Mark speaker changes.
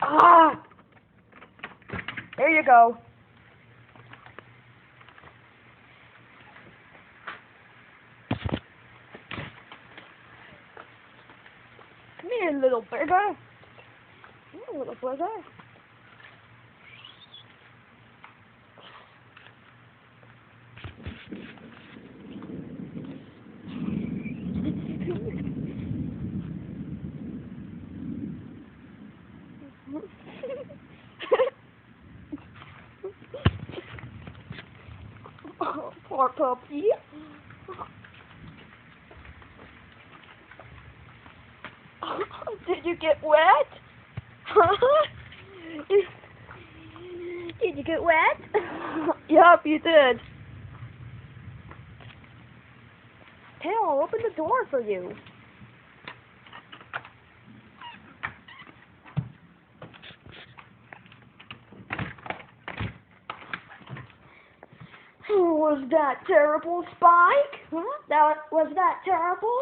Speaker 1: Ah! There you go. Come here, little burger. Come here, little burger. Oh, poor puppy. Did you get wet? Did you get wet? Yep, you did. Tail, I'll open the door for you. Was that terrible, Spike? Huh? Was that terrible?